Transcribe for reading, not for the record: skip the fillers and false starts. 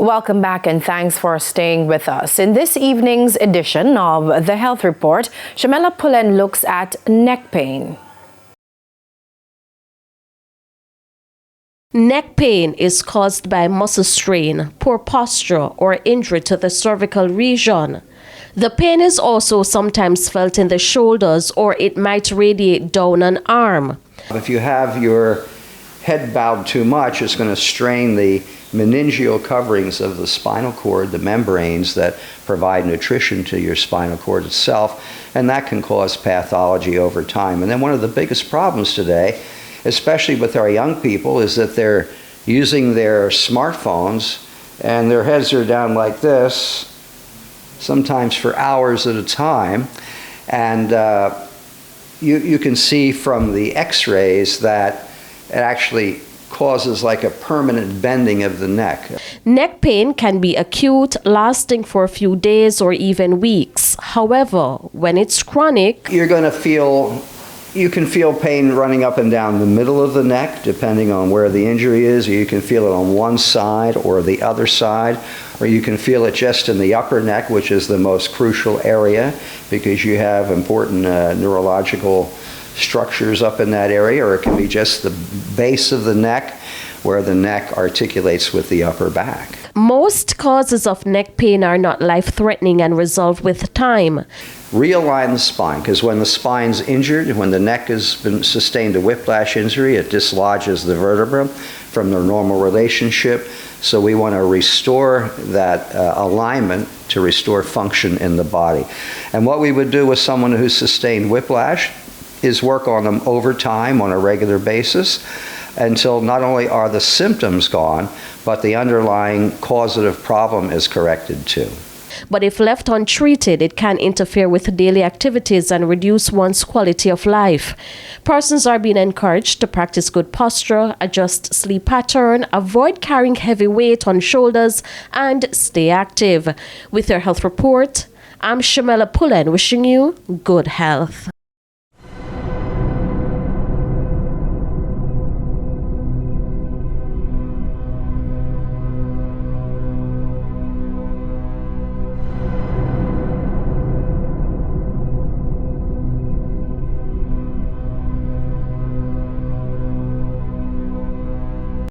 Welcome back and thanks for staying with us. In this evening's edition of The Health Report, Shamela Pullen looks at neck pain. Neck pain is caused by muscle strain, poor posture, or injury to the cervical region. The pain is also sometimes felt in the shoulders, or it might radiate down an arm. If you have your head bowed too much, it's going to strain the meningeal coverings of the spinal cord, the membranes that provide nutrition to your spinal cord itself, and that can cause pathology over time. And then one of the biggest problems today, especially with our young people, is that they're using their smartphones and their heads are down like this, sometimes for hours at a time. And you can see from the x-rays that it actually causes like a permanent bending of the neck. Neck pain can be acute, lasting for a few days or even weeks. However, when it's chronic, you can feel pain running up and down the middle of the neck, depending on where the injury is. You can feel it on one side or the other side, or you can feel it just in the upper neck, which is the most crucial area because you have important neurological structures up in that area, or it can be just the base of the neck where the neck articulates with the upper back. Most causes of neck pain are not life-threatening and resolve with time. Realign the spine, because when the spine's injured, when the neck has been sustained a whiplash injury, it dislodges the vertebra from their normal relationship. So we want to restore that alignment to restore function in the body. And what we would do with someone who's sustained whiplash is work on them over time on a regular basis until not only are the symptoms gone, but the underlying causative problem is corrected too. But if left untreated, it can interfere with daily activities and reduce one's quality of life. Persons are being encouraged to practice good posture, adjust sleep pattern, avoid carrying heavy weight on shoulders, and stay active. With your health report, I'm Shamela Pullen wishing you good health.